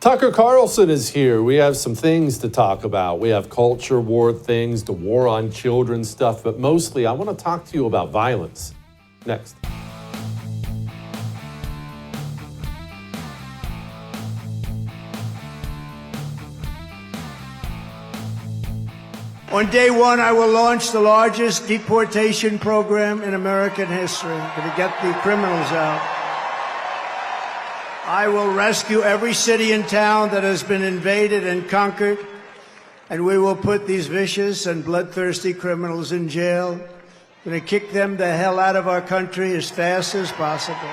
Tucker Carlson is here. We have some things to talk about. We have culture war things, the war on children stuff, but mostly I want to talk to you about violence. Next. On day one, I will launch the largest deportation program in American history to get the criminals out. I will rescue every city and town that has been invaded and conquered, and we will put these vicious and bloodthirsty criminals in jail. We're going to kick them the hell out of our country as fast as possible.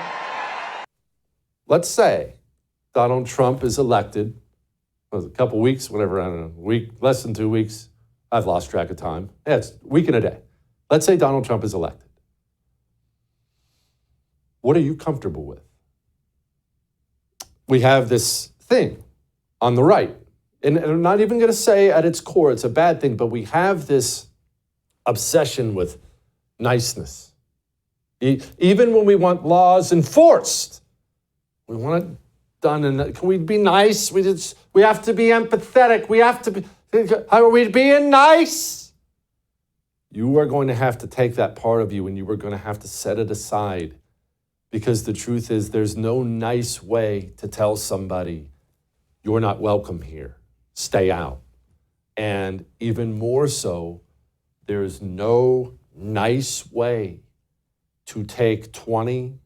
Let's say Donald Trump is elected. It was a couple weeks, whatever, I don't know, week, less than 2 weeks. I've lost track of time. Yeah, it's a week and a day. Let's say Donald Trump is elected. What are you comfortable with? We have this thing on the right, and I'm not even going to say at its core it's a bad thing, but we have this obsession with niceness. Even when we want laws enforced, we want it done. And can we be nice? We have to be empathetic. We have to be. Are we being nice? You are going to have to take that part of you and you are going to have to set it aside, because the truth is there's no nice way to tell somebody you're not welcome here. Stay out. And even more so, there's no nice way to take 20,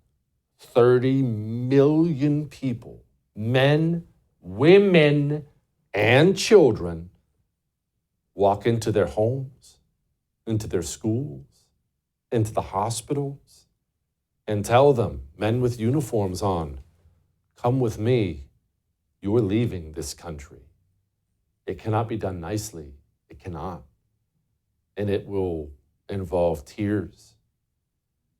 30 million people, men, women, and children, walk into their homes, into their schools, into the hospitals, and tell them, men with uniforms on, come with me, you are leaving this country. It cannot be done nicely. It cannot. And it will involve tears.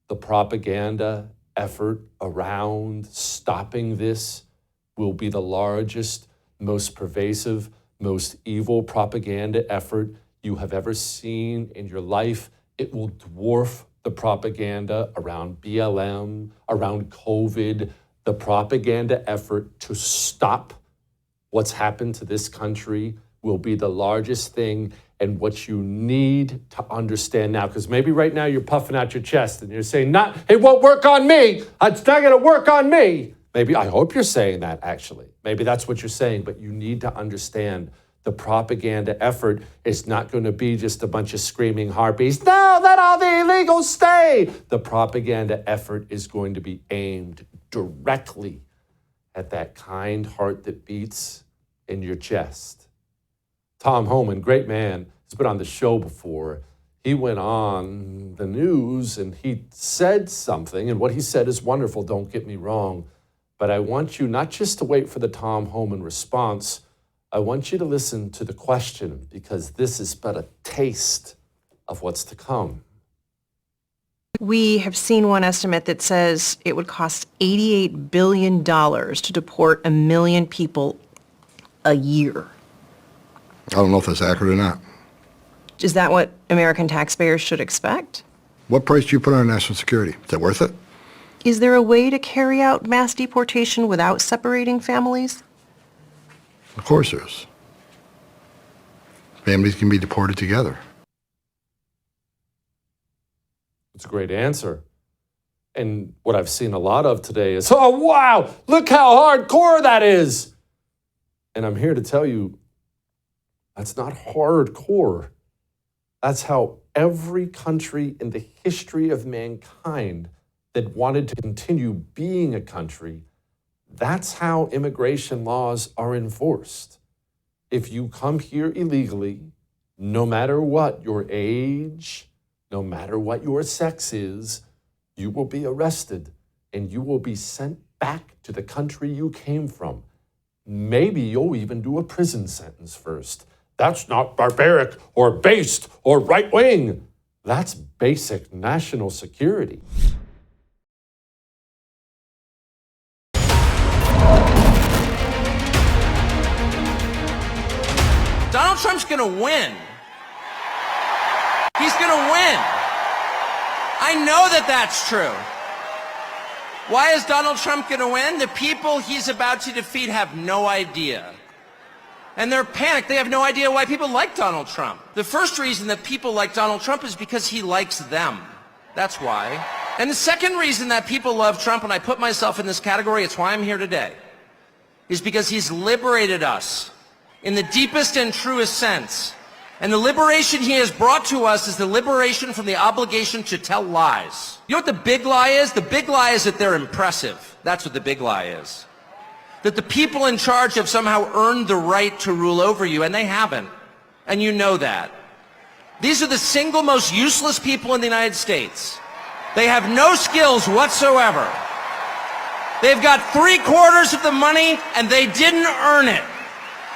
The propaganda effort around stopping this will be the largest, most pervasive, most evil propaganda effort you have ever seen in your life. It will dwarf the propaganda around BLM, around COVID, the propaganda effort to stop what's happened to this country will be the largest thing. And what you need to understand now, because maybe right now you're puffing out your chest and you're saying, it won't work on me. It's not going to work on me. Maybe, I hope you're saying that, actually. Maybe that's what you're saying, but you need to understand the propaganda effort is not going to be just a bunch of screaming harpies. No, let all the illegals stay. The propaganda effort is going to be aimed directly at that kind heart that beats in your chest. Tom Homan, great man, has been on the show before. He went on the news and he said something, and what he said is wonderful, don't get me wrong. But I want you not just to wait for the Tom Homan response. I want you to listen to the question, because this is but a taste of what's to come. We have seen one estimate that says it would cost $88 billion to deport 1 million people a year. I don't know if that's accurate or not. Is that what American taxpayers should expect? What price do you put on national security? Is that worth it? Is there a way to carry out mass deportation without separating families? Of course there is. Families can be deported together. It's a great answer. And what I've seen a lot of today is, oh, wow, look how hardcore that is. And I'm here to tell you, that's not hardcore. That's how every country in the history of mankind that wanted to continue being a country, that's how immigration laws are enforced. If you come here illegally, no matter what your age, no matter what your sex is, you will be arrested and you will be sent back to the country you came from. Maybe you'll even do a prison sentence first. That's not barbaric or based or right-wing. That's basic national security. Donald Trump's going to win. He's going to win. I know that that's true. Why is Donald Trump going to win? The people he's about to defeat have no idea. And they're panicked. They have no idea why people like Donald Trump. The first reason that people like Donald Trump is because he likes them. That's why. And the second reason that people love Trump, and I put myself in this category, it's why I'm here today, is because he's liberated us in the deepest and truest sense. And the liberation he has brought to us is the liberation from the obligation to tell lies. You know what the big lie is? The big lie is that they're impressive. That's what the big lie is. That the people in charge have somehow earned the right to rule over you, and they haven't. And you know that. These are the single most useless people in the United States. They have no skills whatsoever. They've got 3/4 of the money, and they didn't earn it.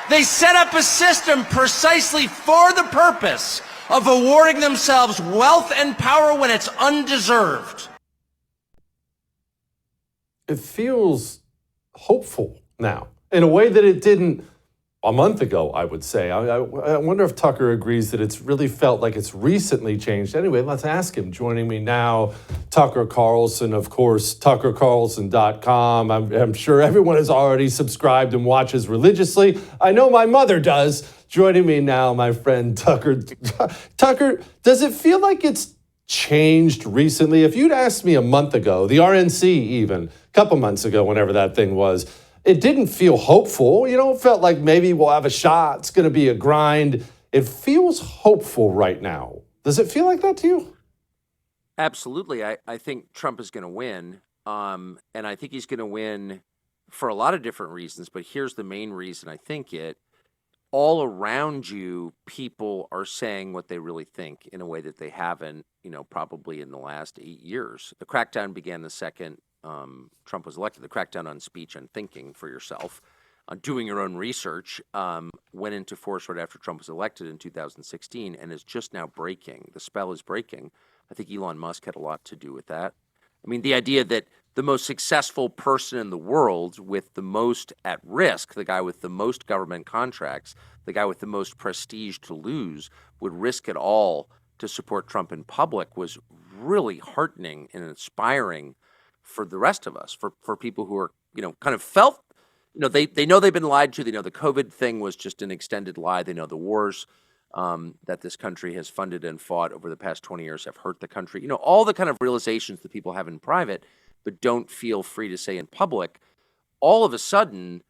They set up a system precisely for the purpose of awarding themselves wealth and power when it's undeserved. It feels hopeful now in a way that it didn't a month ago, I would say. I wonder if Tucker agrees that it's really felt like it's recently changed. Anyway, let's ask him. Joining me now, Tucker Carlson, of course, TuckerCarlson.com. I'm sure everyone has already subscribed and watches religiously. I know my mother does. Joining me now, my friend Tucker. Tucker, does it feel like it's changed recently? If you'd asked me a month ago, the RNC even, a couple months ago, whenever that thing was, it didn't feel hopeful. You know, it felt like maybe we'll have a shot. It's going to be a grind. It feels hopeful right now. Does it feel like that to you? Absolutely. I think Trump is going to win. And I think he's going to win for a lot of different reasons. But here's the main reason I think it. All around you, people are saying what they really think in a way that they haven't, probably in the last 8 years. The crackdown began the second Trump was elected. The crackdown on speech and thinking for yourself, on doing your own research, went into force right after Trump was elected in 2016 and is just now breaking. The spell is breaking. I think Elon Musk had a lot to do with that. I mean, the idea that the most successful person in the world with the most at risk, the guy with the most government contracts, the guy with the most prestige to lose, would risk it all to support Trump in public was really heartening and inspiring for the rest of us, for people who are, kind of felt, they know they've been lied to. They know the COVID thing was just an extended lie. They know the wars that this country has funded and fought over the past 20 years have hurt the country. All the kind of realizations that people have in private, but don't feel free to say in public. All of a sudden,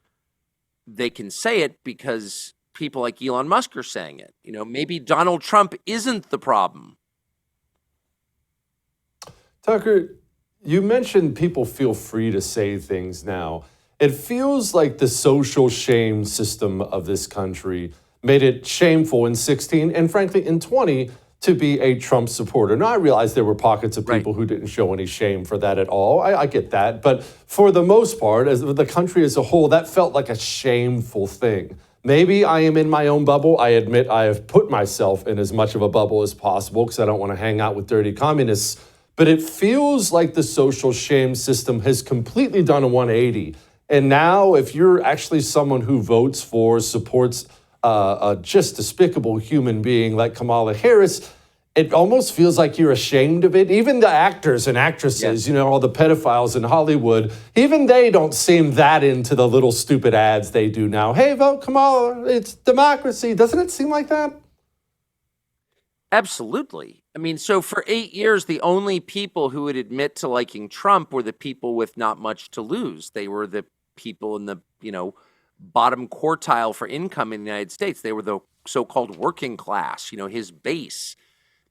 they can say it because people like Elon Musk are saying it. Maybe Donald Trump isn't the problem. Tucker, you mentioned people feel free to say things now. It feels like the social shame system of this country made it shameful in 16 and frankly in 20 to be a Trump supporter. Now, I realize there were pockets of people who didn't show any shame for that at all. I get that. But for the most part, as the country as a whole, that felt like a shameful thing. Maybe I am in my own bubble. I admit I have put myself in as much of a bubble as possible because I don't want to hang out with dirty communists. But it feels like the social shame system has completely done a 180. And now if you're actually someone who votes for, supports a just despicable human being like Kamala Harris, it almost feels like you're ashamed of it. Even the actors and actresses, all the pedophiles in Hollywood, even they don't seem that into the little stupid ads they do now. Hey, vote Kamala, it's democracy. Doesn't it seem like that? Absolutely. I mean, so for 8 years, the only people who would admit to liking Trump were the people with not much to lose. They were the people in the, bottom quartile for income in the United States. They were the so-called working class, his base,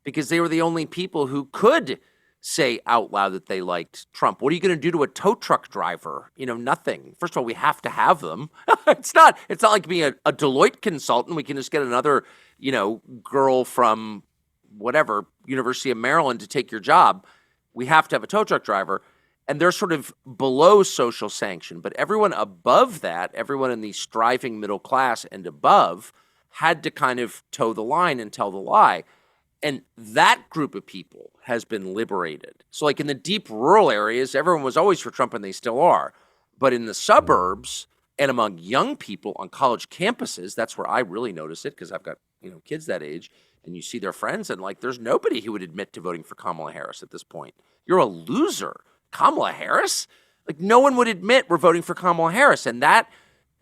because they were the only people who could say out loud that they liked Trump. What are you going to do to a tow truck driver? Nothing. First of all, we have to have them. It's not like being a Deloitte consultant. We can just get another, girl from whatever, University of Maryland to take your job. We have to have a tow truck driver. And they're sort of below social sanction. But everyone above that, everyone in the striving middle class and above, had to kind of toe the line and tell the lie. And that group of people has been liberated. So like in the deep rural areas, everyone was always for Trump and they still are. But in the suburbs and among young people on college campuses, that's where I really notice it because I've got, kids that age. And you see their friends and there's nobody who would admit to voting for Kamala Harris at this point. You're a loser Kamala Harris? Like, no one would admit we're voting for Kamala Harris. And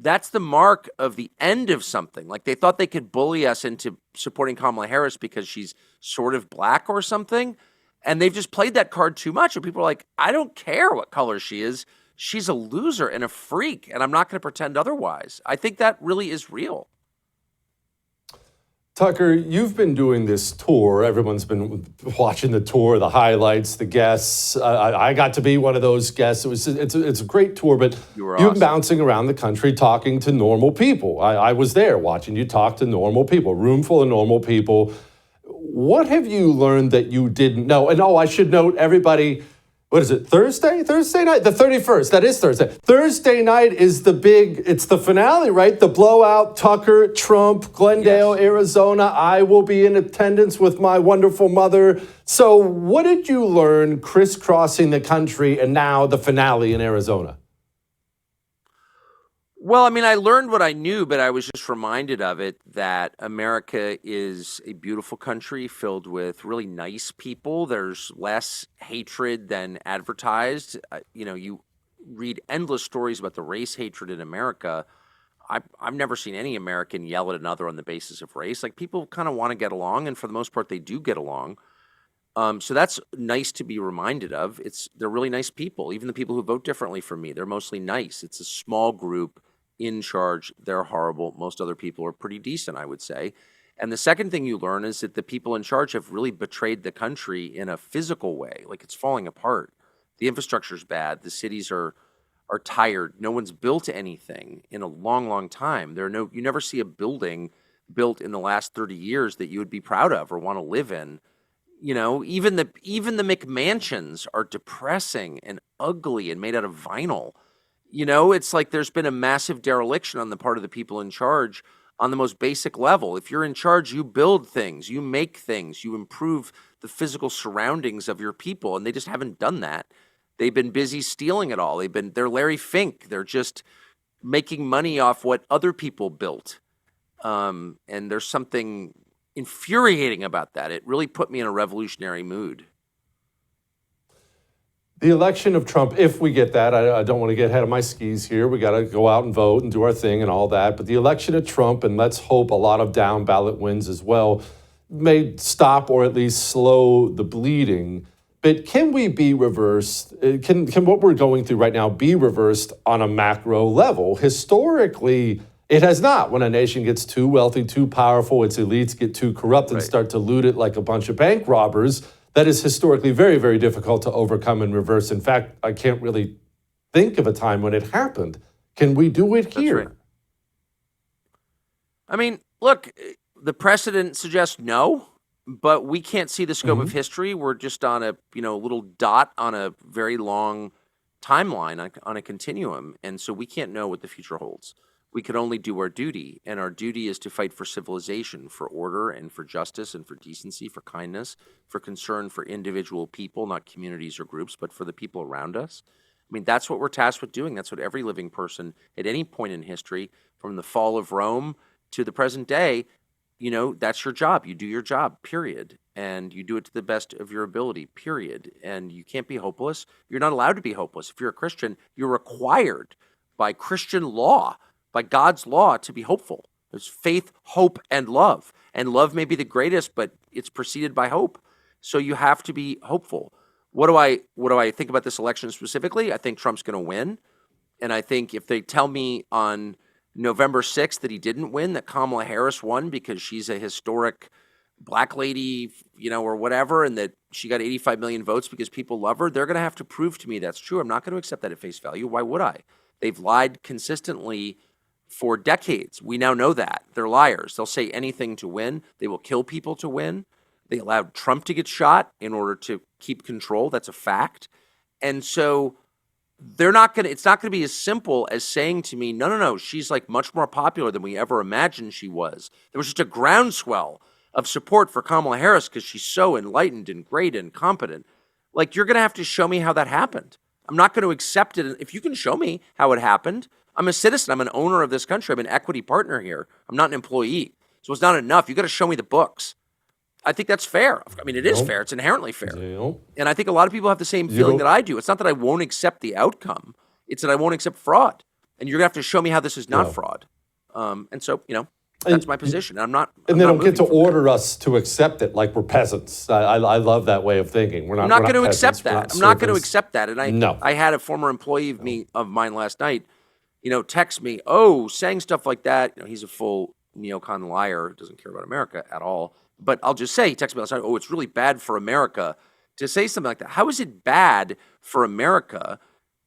that's the mark of the end of something. Like, they thought they could bully us into supporting Kamala Harris because she's sort of black or something. And they've just played that card too much. And people are like, I don't care what color she is. She's a loser and a freak, and I'm not going to pretend otherwise. I think that really is real. Tucker, you've been doing this tour. Everyone's been watching the tour, the highlights, the guests. I got to be one of those guests. It's a great tour, but you've been bouncing around the country talking to normal people. I was there watching you talk to normal people, a room full of normal people. What have you learned that you didn't know? And I should note, everybody, what is it, Thursday? Thursday night? The 31st. That is Thursday. Thursday night is it's the finale, right? The blowout, Tucker, Trump, Glendale, yes. Arizona. I will be in attendance with my wonderful mother. So what did you learn crisscrossing the country and now the finale in Arizona? Well, I mean, I learned what I knew, but I was just reminded of it, that America is a beautiful country filled with really nice people. There's less hatred than advertised. You read endless stories about the race hatred in America. I've never seen any American yell at another on the basis of race. Like, people kind of want to get along, and for the most part, they do get along. So that's nice to be reminded of. They're really nice people. Even the people who vote differently from me, they're mostly nice. It's a small group in charge. They're horrible. Most other people are pretty decent, I would say. And the second thing you learn is that the people in charge have really betrayed the country in a physical way. Like, it's falling apart. The infrastructure's bad. The cities are tired. No one's built anything in a long, long time. You never see a building built in the last 30 years that you would be proud of or want to live in. Even the McMansions are depressing and ugly and made out of vinyl. It's like there's been a massive dereliction on the part of the people in charge on the most basic level. If you're in charge, you build things, you make things, you improve the physical surroundings of your people, and they just haven't done that. They've been busy stealing it all. They're Larry Fink. They're just making money off what other people built. And there's something infuriating about that. It really put me in a revolutionary mood. The election of Trump, if we get that, I don't want to get ahead of my skis here. We got to go out and vote and do our thing and all that. But the election of Trump, and let's hope a lot of down ballot wins as well, may stop or at least slow the bleeding. But can we be reversed? Can what we're going through right now be reversed on a macro level? Historically, it has not. When a nation gets too wealthy, too powerful, its elites get too corrupt and start to loot it like a bunch of bank robbers, that is historically very, very difficult to overcome and reverse. In fact, I can't really think of a time when it happened. Can we do it here? Right. I mean, look, the precedent suggests no, but we can't see the scope of history. We're just on a little dot on a very long timeline, on a continuum, and so we can't know what the future holds. We can only do our duty, and our duty is to fight for civilization, for order, and for justice, and for decency, for kindness, for concern for individual people, not communities or groups, but for the people around us. I mean, that's what we're tasked with doing. That's what every living person at any point in history, from the fall of Rome to the present day, that's your job. You do your job, period. And you do it to the best of your ability, period. And you can't be hopeless. You're not allowed to be hopeless. If you're a Christian, you're required by Christian law, by God's law, to be hopeful. There's faith, hope, and love. And love may be the greatest, but it's preceded by hope. So you have to be hopeful. What do I think about this election specifically? I think Trump's going to win. And I think if they tell me on November 6th that he didn't win, that Kamala Harris won because she's a historic black lady, or whatever, and that she got 85 million votes because people love her, they're going to have to prove to me that's true. I'm not going to accept that at face value. Why would I? They've lied consistently for decades. We now know that. They're liars. They'll say anything to win. They will kill people to win. They allowed Trump to get shot in order to keep control. That's a fact. And so it's not going to be as simple as saying to me, no, she's like much more popular than we ever imagined she was. There was just a groundswell of support for Kamala Harris because she's so enlightened and great and competent. Like, you're going to have to show me how that happened. I'm not going to accept it. If you can show me how it happened, I'm a citizen. I'm an owner of this country. I'm an equity partner here. I'm not an employee. So it's not enough. You got to show me the books. I think that's fair. I mean, it is Nope. fair. It's inherently fair. Nope. And I think a lot of people have the same feeling don't- that I do. It's not that I won't accept the outcome. It's that I won't accept fraud. And you're going to have to show me how this is not Yeah. fraud. And so, that's my position. I'm not. And I'm they not don't get to moving from that. order us to accept it like we're peasants. I love that way of thinking. I'm not going to accept peasants, we're that. I'm not going to servants. accept that. And No. I had a former employee of mine last night, text me, saying stuff like that. He's a full neocon liar, doesn't care about America at all. But I'll just say, he texted me last night, it's really bad for America to say something like that. How is it bad for America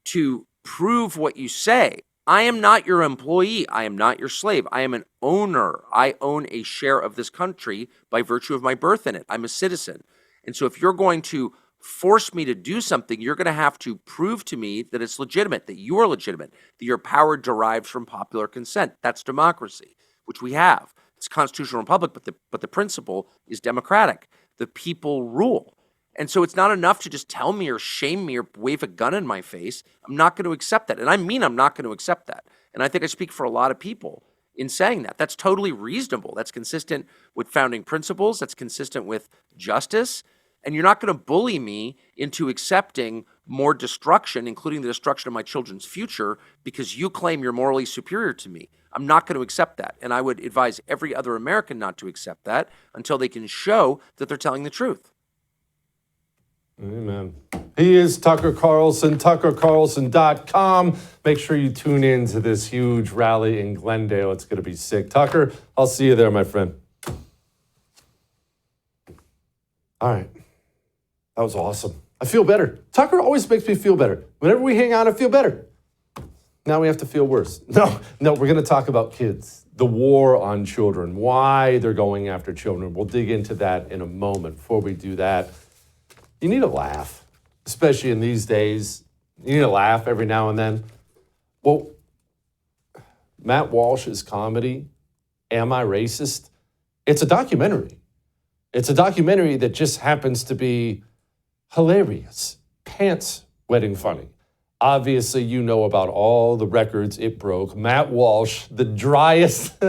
to prove what you say? I am not your employee. I am not your slave. I am an owner. I own a share of this country by virtue of my birth in it. I'm a citizen. And so if you're going to force me to do something, you're going to have to prove to me that it's legitimate, that you are legitimate, that your power derives from popular consent. That's democracy, which we have. It's a constitutional republic, but the principle is democratic. The people rule. And so it's not enough to just tell me or shame me or wave a gun in my face. I'm not going to accept that. And I mean I'm not going to accept that. And I think I speak for a lot of people in saying that. That's totally reasonable. That's consistent with founding principles. That's consistent with justice. And you're not going to bully me into accepting more destruction, including the destruction of my children's future, because you claim you're morally superior to me. I'm not going to accept that. And I would advise every other American not to accept that until they can show that they're telling the truth. Amen. He is Tucker Carlson, tuckercarlson.com. Make sure you tune in to this huge rally in Glendale. It's going to be sick. Tucker, I'll see you there, my friend. All right. That was awesome. I feel better. Tucker always makes me feel better. Whenever we hang out, I feel better. Now we have to feel worse. No, we're going to talk about kids, the war on children, why they're going after children. We'll dig into that in a moment. Before we do that, you need a laugh, especially in these days. You need a laugh every now and then. Well, Matt Walsh's comedy, Am I Racist? It's a documentary. It's a documentary that just happens to be hilarious, pants-wetting funny. Obviously, you know about all the records it broke. Matt Walsh, the driest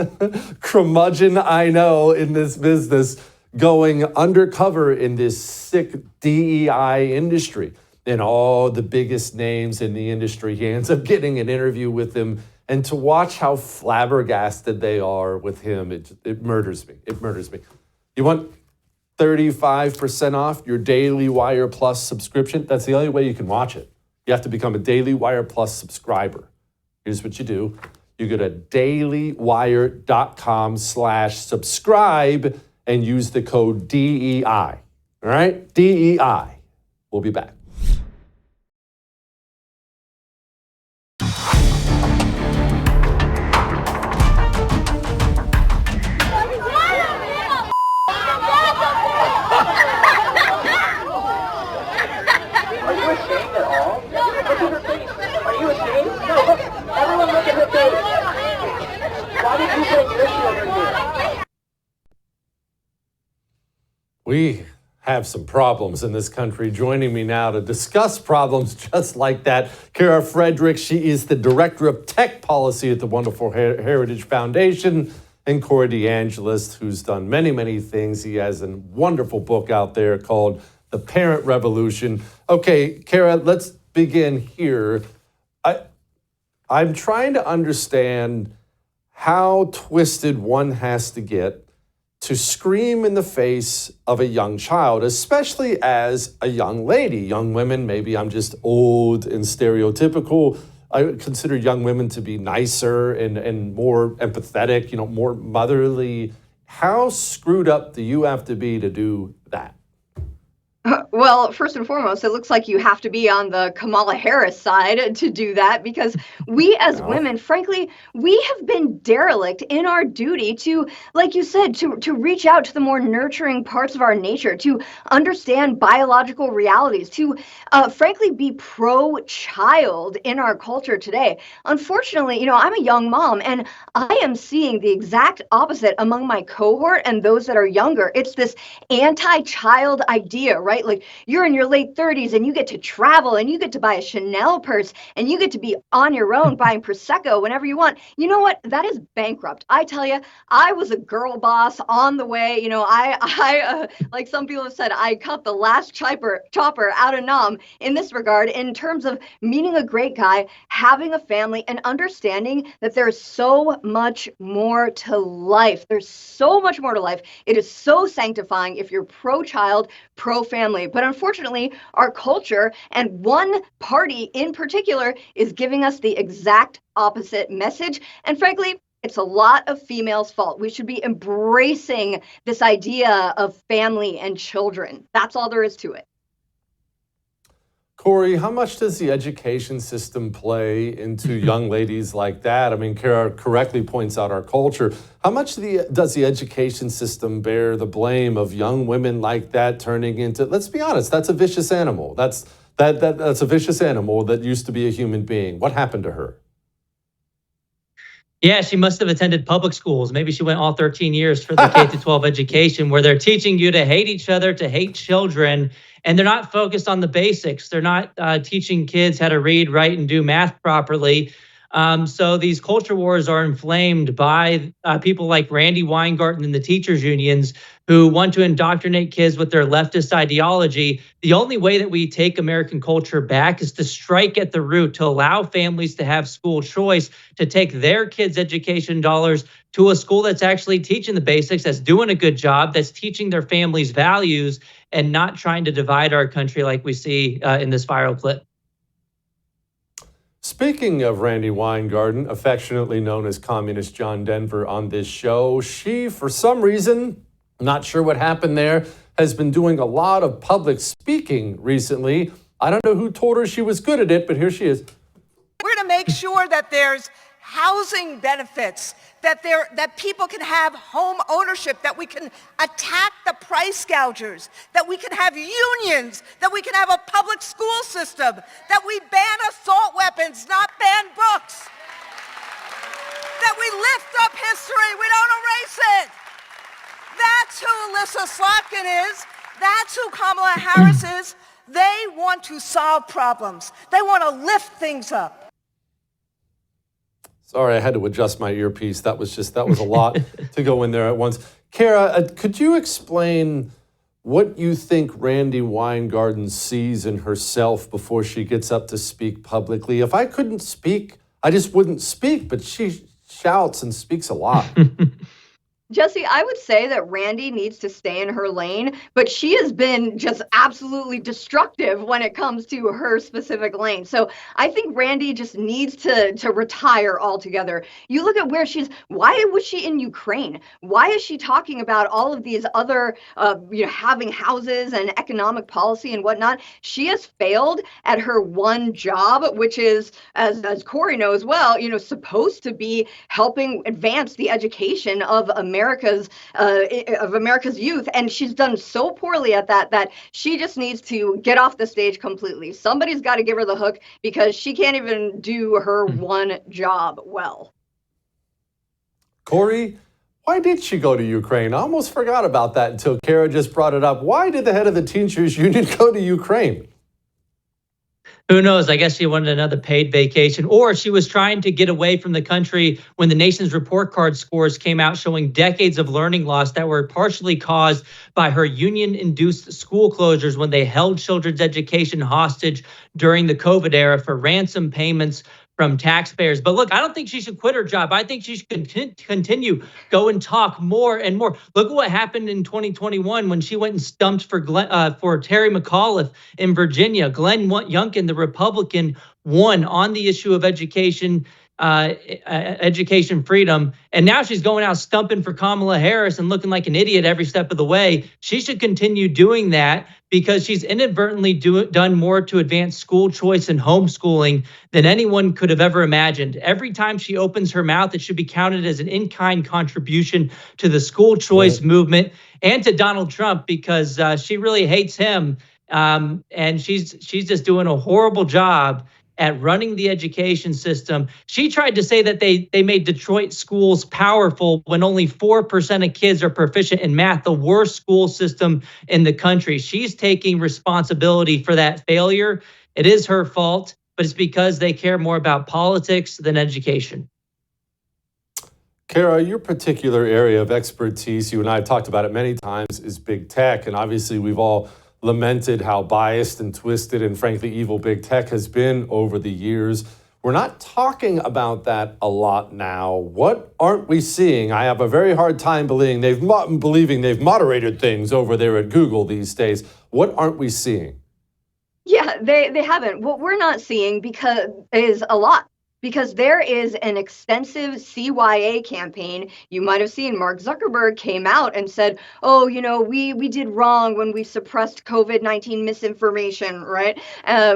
curmudgeon I know in this business, going undercover in this sick DEI industry. And all the biggest names in the industry, he ends up getting an interview with them. And to watch how flabbergasted they are with him, it murders me. It murders me. You want 35% off your Daily Wire Plus subscription? That's the only way you can watch it. You have to become a Daily Wire Plus subscriber. Here's what you do. You go to dailywire.com/subscribe and use the code DEI. All right? DEI. We'll be back. Are you ashamed at all? Look at her face. Are you ashamed? No, look. Everyone look at her face. Why did you bring your children here? We have some problems in this country. Joining me now to discuss problems just like that, Cara Frederick. She is the Director of Tech Policy at the Wonderful Heritage Foundation, and Corey DeAngelis, who's done many, many things. He has a wonderful book out there called The Parent Revolution. Okay, Cara, let's begin here. I'm trying to understand how twisted one has to get to scream in the face of a young child, especially as a young lady. Young women, maybe I'm just old and stereotypical. I consider young women to be nicer and more empathetic, more motherly. How screwed up do you have to be to do that? Well, first and foremost, it looks like you have to be on the Kamala Harris side to do that, because we as women, frankly, we have been derelict in our duty to, like you said, to reach out to the more nurturing parts of our nature, to understand biological realities, to frankly be pro-child in our culture today. Unfortunately, I'm a young mom, and I am seeing the exact opposite among my cohort and those that are younger. It's this anti-child idea, right? right? Like you're in your late 30s and you get to travel and you get to buy a Chanel purse and you get to be on your own buying Prosecco whenever you want. You know what? That is bankrupt. I tell you, I was a girl boss on the way. You know, I like some people have said, I cut the last chopper out of Nam in this regard, in terms of meeting a great guy, having a family, and understanding that there's so much more to life. There's so much more to life. It is so sanctifying if you're pro-child, pro-family. But unfortunately, our culture and one party in particular is giving us the exact opposite message. And frankly, it's a lot of females' fault. We should be embracing this idea of family and children. That's all there is to it. Corey, how much does the education system play into young ladies like that? I mean, Kara correctly points out our culture. How much does the education system bear the blame of young women like that turning into, let's be honest, that's a vicious animal. That's a vicious animal that used to be a human being. What happened to her? Yeah, she must have attended public schools. Maybe she went all 13 years for the K-12 education, where they're teaching you to hate each other, to hate children, and they're not focused on the basics. They're not teaching kids how to read, write, and do math properly. So these culture wars are inflamed by people like Randy Weingarten and the teachers unions, who want to indoctrinate kids with their leftist ideology. The only way that we take American culture back is to strike at the root, to allow families to have school choice, to take their kids' education dollars to a school that's actually teaching the basics, that's doing a good job, that's teaching their families values, and not trying to divide our country like we see in this viral clip. Speaking of Randy Weingarten, affectionately known as Communist John Denver on this show, she, for some reason, not sure what happened there, has been doing a lot of public speaking recently. I don't know who told her she was good at it, but here she is. We're going to make sure that there's housing benefits, that people can have home ownership, that we can attack the price gougers, that we can have unions, that we can have a public school system, that we ban assault weapons, not ban books, that we lift up history, we don't erase it. That's who Alyssa Slotkin is. That's who Kamala Harris is. They want to solve problems. They want to lift things up. Sorry, I had to adjust my earpiece. That was a lot to go in there at once. Kara, could you explain what you think Randy Weingarten sees in herself before she gets up to speak publicly? If I couldn't speak, I just wouldn't speak, but she shouts and speaks a lot. Jesse, I would say that Randy needs to stay in her lane, but she has been just absolutely destructive when it comes to her specific lane. So I think Randy just needs to retire altogether. You look at where why was she in Ukraine? Why is she talking about all of these other, having houses and economic policy and whatnot? She has failed at her one job, which is, as Corey knows well, supposed to be helping advance the education of America's youth, and she's done so poorly at that she just needs to get off the stage completely. Somebody's got to give her the hook, because she can't even do her one job well. Corey, why did she go to Ukraine? I almost forgot about that until Kara just brought it up. Why did the head of the teachers union go to Ukraine? Who knows? I guess she wanted another paid vacation, or she was trying to get away from the country when the nation's report card scores came out showing decades of learning loss that were partially caused by her union-induced school closures when they held children's education hostage during the COVID era for ransom payments from taxpayers. But look, I don't think she should quit her job. I think she should continue, go and talk more and more. Look at what happened in 2021 when she went and stumped for Terry McAuliffe in Virginia. Glenn Youngkin, the Republican, won on the issue of education freedom. And now she's going out stumping for Kamala Harris and looking like an idiot every step of the way. She should continue doing that, because she's inadvertently done more to advance school choice and homeschooling than anyone could have ever imagined. Every time she opens her mouth, it should be counted as an in-kind contribution to the school choice movement and to Donald Trump, because she really hates him. And she's just doing a horrible job at running the education system. She tried to say that they made Detroit schools powerful when only 4% of kids are proficient in math, the worst school system in the country. She's taking responsibility for that failure. It is her fault, but it's because they care more about politics than education. Kara, your particular area of expertise, you and I have talked about it many times, is big tech. And obviously we've all lamented how biased and twisted and frankly evil big tech has been over the years. We're not talking about that a lot now. What aren't we seeing? I have a very hard time believing they've moderated things over there at Google these days. What aren't we seeing? Yeah, they haven't. What we're not seeing is a lot. Because there is an extensive CYA campaign. You might have seen Mark Zuckerberg came out and said, oh, we did wrong when we suppressed COVID-19 misinformation, right?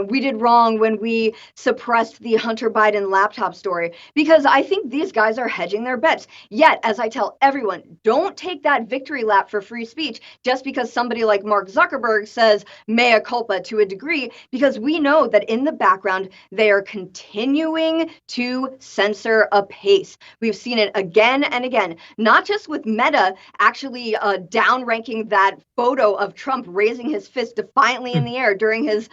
We did wrong when we suppressed the Hunter Biden laptop story. Because I think these guys are hedging their bets. Yet, as I tell everyone, don't take that victory lap for free speech just because somebody like Mark Zuckerberg says mea culpa to a degree, because we know that in the background, they are continuing to censor apace. We've seen it again and again, not just with Meta actually downranking that photo of Trump raising his fist defiantly in the air during his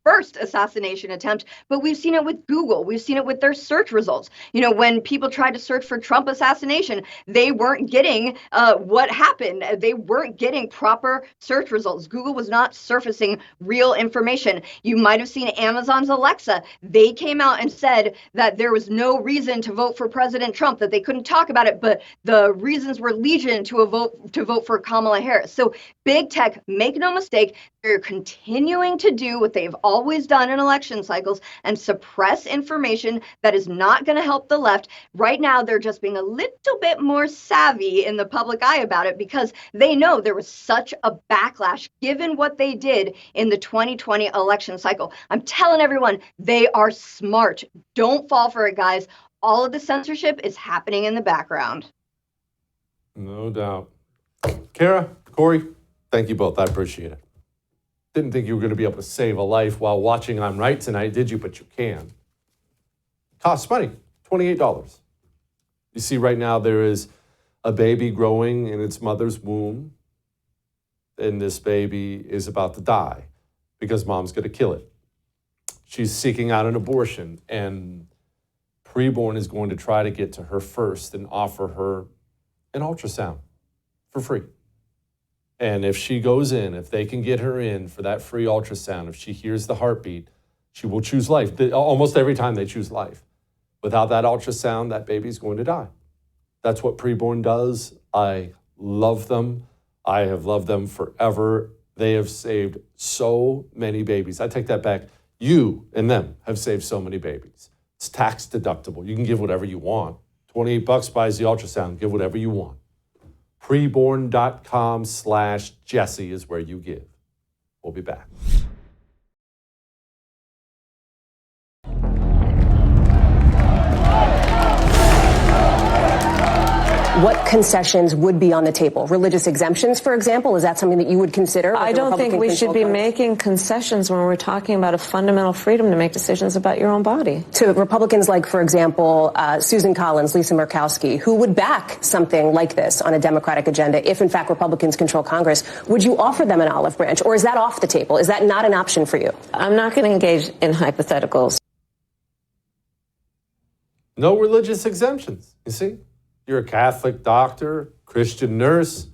first assassination attempt, but we've seen it with Google. We've seen it with their search results. When people tried to search for Trump assassination, they weren't getting what happened. They weren't getting proper search results. Google was not surfacing real information. You might have seen Amazon's Alexa. They came out and said that there was no reason to vote for President Trump, that they couldn't talk about it, but the reasons were legion to vote for Kamala Harris. So big tech, make no mistake, they're continuing to do what they've always done in election cycles and suppress information that is not going to help the left. Right now, they're just being a little bit more savvy in the public eye about it because they know there was such a backlash given what they did in the 2020 election cycle. I'm telling everyone, they are smart. Don't fall for it, guys. All of the censorship is happening in the background. No doubt. Kara, Corey, thank you both. I appreciate it. Didn't think you were going to be able to save a life while watching I'm Right tonight, did you? But you can. Costs money, $28. You see, right now there is a baby growing in its mother's womb, and this baby is about to die because mom's going to kill it. She's seeking out an abortion, and preborn is going to try to get to her first and offer her an ultrasound for free. And if she goes in, if they can get her in for that free ultrasound, if she hears the heartbeat, she will choose life. Almost every time they choose life. Without that ultrasound, that baby's going to die. That's what preborn does. I love them. I have loved them forever. They have saved so many babies. I take that back. You and them have saved so many babies. It's tax deductible. You can give whatever you want. $28 buys the ultrasound. Give whatever you want. Preborn.com/Jesse is where you give. We'll be back. What concessions would be on the table? Religious exemptions, for example? Is that something that you would consider? I don't think we should be making concessions when we're talking about a fundamental freedom to make decisions about your own body. To Republicans like, for example, Susan Collins, Lisa Murkowski, who would back something like this on a Democratic agenda if, in fact, Republicans control Congress, would you offer them an olive branch? Or is that off the table? Is that not an option for you? I'm not going to engage in hypotheticals. No religious exemptions, you see? You're a Catholic doctor, Christian nurse.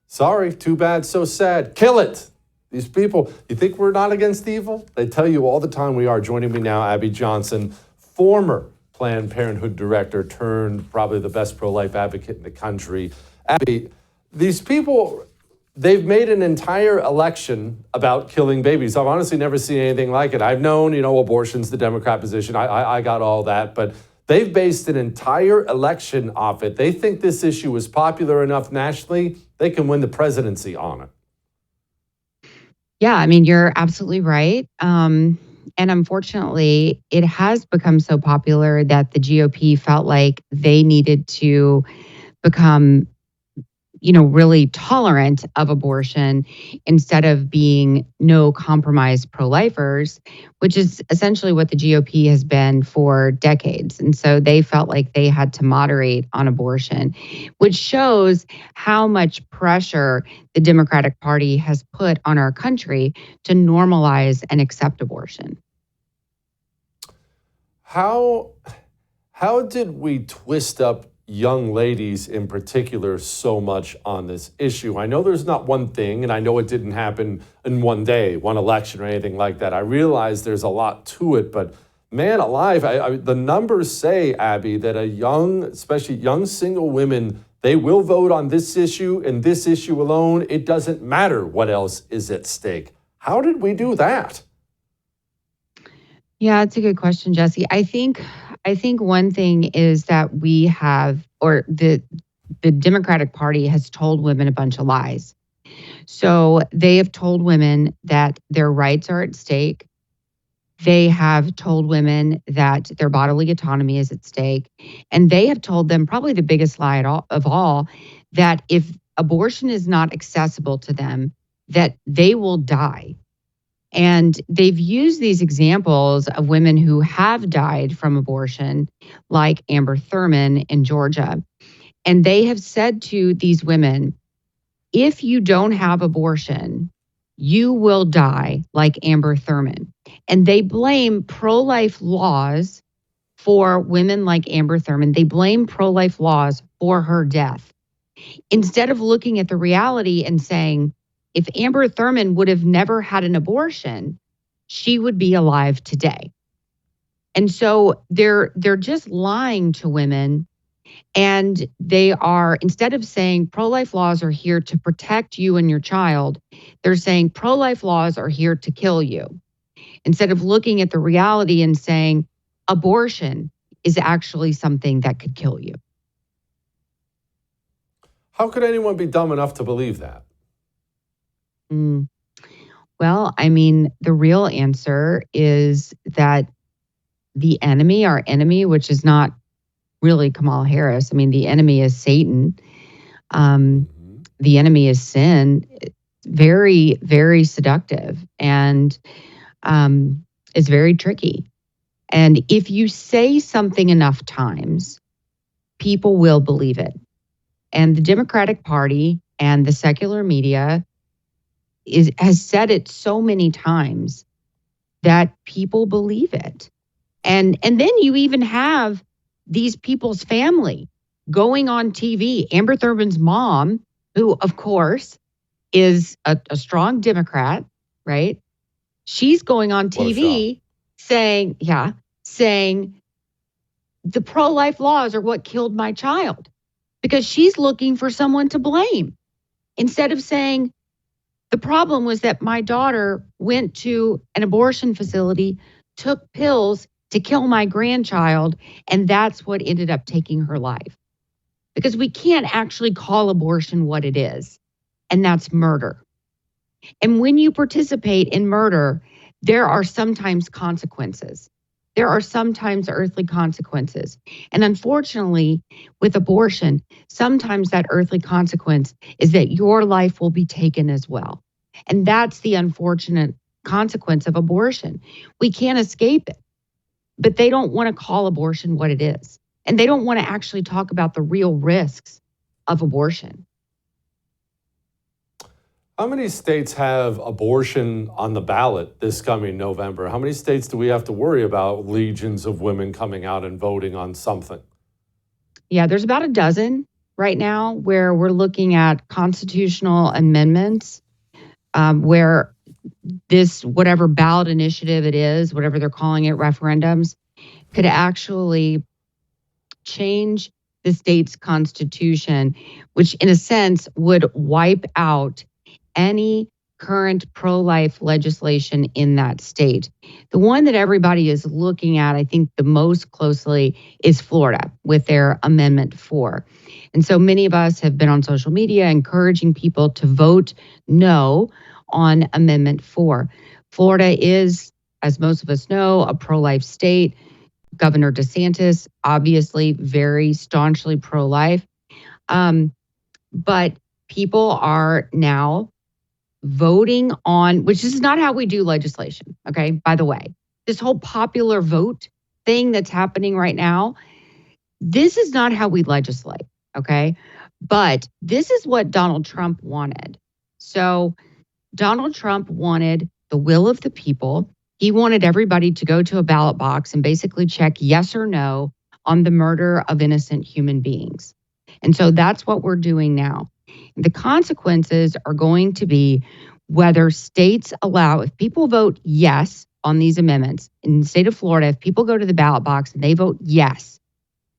Sorry, too bad, so sad. Kill it. These people, you think we're not against evil? They tell you all the time we are. Joining me now, Abby Johnson, former Planned Parenthood director turned probably the best pro-life advocate in the country. Abby, these people, they've made an entire election about killing babies. I've honestly never seen anything like it. I've known, abortion's the Democrat position. I got all that, but they've based an entire election off it. They think this issue is popular enough nationally, they can win the presidency on it. Yeah, I mean, you're absolutely right. And unfortunately, it has become so popular that the GOP felt like they needed to become really tolerant of abortion instead of being no compromise pro-lifers, which is essentially what the GOP has been for decades. And so they felt like they had to moderate on abortion, which shows how much pressure the Democratic Party has put on our country to normalize and accept abortion. How did we twist up young ladies in particular so much on this issue? I know there's not one thing, and I know it didn't happen in one day, one election or anything like that. I realize there's a lot to it, but man alive, the numbers say, Abby, that especially young single women, they will vote on this issue and this issue alone. It doesn't matter what else is at stake. How did we do that? Yeah, it's a good question, Jesse. I think one thing is that we have, or the Democratic Party has told women a bunch of lies. So they have told women that their rights are at stake. They have told women that their bodily autonomy is at stake. And they have told them, probably the biggest lie of all, that if abortion is not accessible to them, that they will die. And they've used these examples of women who have died from abortion, like Amber Thurman in Georgia. And they have said to these women, if you don't have abortion, you will die like Amber Thurman. And they blame pro-life laws for women like Amber Thurman. They blame pro-life laws for her death, instead of looking at the reality and saying, if Amber Thurman would have never had an abortion, she would be alive today. And so they're just lying to women. And they are, instead of saying pro-life laws are here to protect you and your child, they're saying pro-life laws are here to kill you. Instead of looking at the reality and saying abortion is actually something that could kill you. How could anyone be dumb enough to believe that? Well, I mean, the real answer is that the enemy, our enemy, which is not really Kamala Harris. I mean, the enemy is Satan. The enemy is sin. It's very, very seductive, and it's very tricky. And if you say something enough times, people will believe it. And the Democratic Party and the secular media has said it so many times that people believe it. And then you even have these people's family going on TV. Amber Thurman's mom, who of course is a strong Democrat, right? She's going on TV saying the pro-life laws are what killed my child, because she's looking for someone to blame, instead of saying, the problem was that my daughter went to an abortion facility, took pills to kill my grandchild, and that's what ended up taking her life. Because we can't actually call abortion what it is, and that's murder. And when you participate in murder, there are sometimes consequences. There are sometimes earthly consequences. And unfortunately, with abortion, sometimes that earthly consequence is that your life will be taken as well. And that's the unfortunate consequence of abortion. We can't escape it. But they don't want to call abortion what it is. And they don't want to actually talk about the real risks of abortion. How many states have abortion on the ballot this coming November? How many states do we have to worry about legions of women coming out and voting on something? Yeah, there's about a dozen right now where we're looking at constitutional amendments where this, whatever ballot initiative it is, whatever they're calling it, referendums, could actually change the state's constitution, which in a sense would wipe out any current pro-life legislation in that state. The one that everybody is looking at, I think, the most closely is Florida with their Amendment 4. And so many of us have been on social media encouraging people to vote no on Amendment 4. Florida is, as most of us know, a pro-life state. Governor DeSantis, obviously very staunchly pro-life. But people are now voting on, which is not how we do legislation, okay? By the way, this whole popular vote thing that's happening right now, this is not how we legislate, okay? But this is what Donald Trump wanted. So Donald Trump wanted the will of the people. He wanted everybody to go to a ballot box and basically check yes or no on the murder of innocent human beings. And so that's what we're doing now. The consequences are going to be whether states allow, if people vote yes on these amendments in the state of Florida, if people go to the ballot box and they vote yes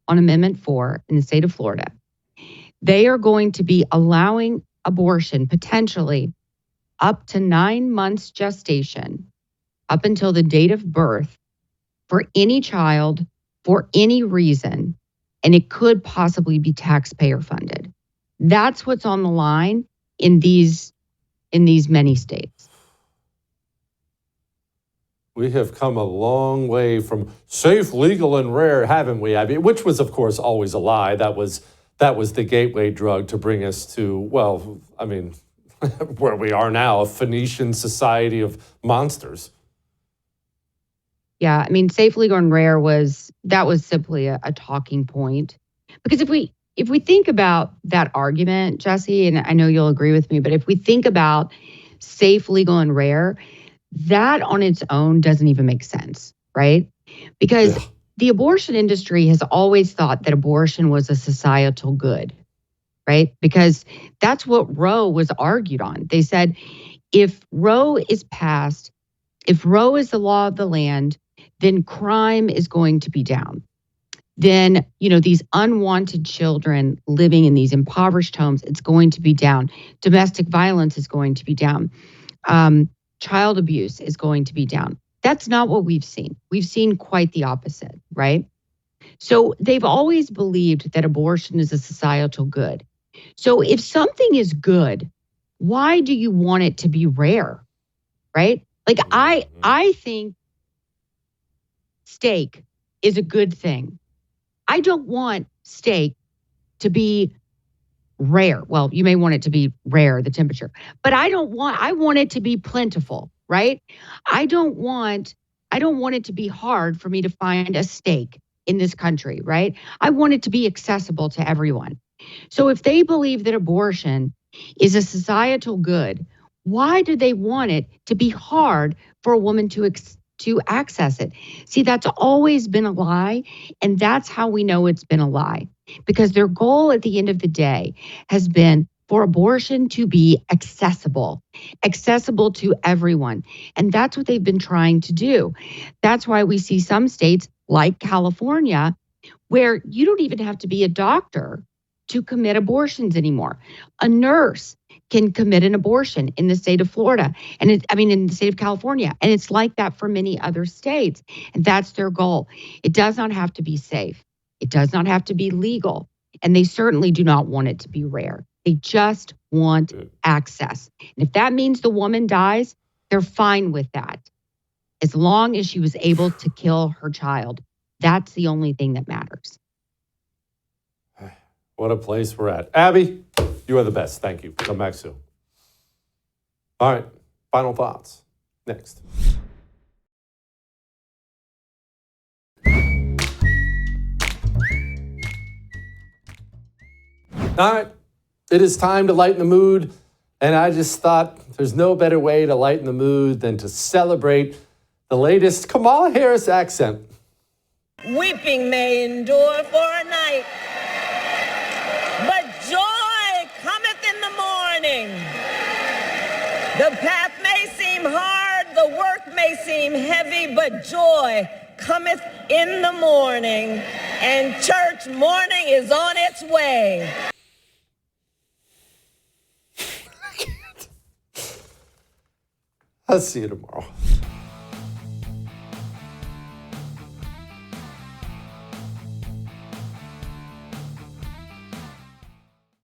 on Amendment 4 in the state of Florida, they are going to be allowing abortion potentially up to 9 months gestation, up until the date of birth, for any child, for any reason, and it could possibly be taxpayer funded. That's what's on the line in these many states. We have come a long way from safe, legal, and rare, haven't we, Abby? Which was, of course, always a lie. That was the gateway drug to bring us to, well, I mean, where we are now, a Phoenician society of monsters. Yeah, I mean, safe, legal, and rare was simply a talking point. Because if we think about that argument, Jesse, and I know you'll agree with me, but if we think about safe, legal, and rare, that on its own doesn't even make sense, right? Because the abortion industry has always thought that abortion was a societal good, right? Because that's what Roe was argued on. They said, if Roe is passed, if Roe is the law of the land, then crime is going to be down. Then, these unwanted children living in these impoverished homes, it's going to be down. Domestic violence is going to be down. Child abuse is going to be down. That's not what we've seen. We've seen quite the opposite, right? So they've always believed that abortion is a societal good. So if something is good, why do you want it to be rare, right? Like I think steak is a good thing. I don't want steak to be rare. Well, you may want it to be rare, the temperature, but I want it to be plentiful, right? I don't want it to be hard for me to find a steak in this country, right? I want it to be accessible to everyone. So if they believe that abortion is a societal good, why do they want it to be hard for a woman to access it? See, that's always been a lie, and that's how we know it's been a lie. Because their goal at the end of the day has been for abortion to be accessible to everyone. And that's what they've been trying to do. That's why we see some states like California, where you don't even have to be a doctor to commit abortions anymore. A nurse can commit an abortion in the state of Florida, in the state of California. And it's like that for many other states. And that's their goal. It does not have to be safe. It does not have to be legal. And they certainly do not want it to be rare. They just want access. And if that means the woman dies, they're fine with that. As long as she was able to kill her child. That's the only thing that matters. What a place we're at. Abby, you are the best. Thank you. Come back soon. All right. Final thoughts. Next. All right. It is time to lighten the mood. And I just thought there's no better way to lighten the mood than to celebrate the latest Kamala Harris accent. Weeping may endure for a night, but joy cometh in the morning. The path may seem hard, the work may seem heavy, but joy cometh in the morning, and church morning is on its way. I'll see you tomorrow.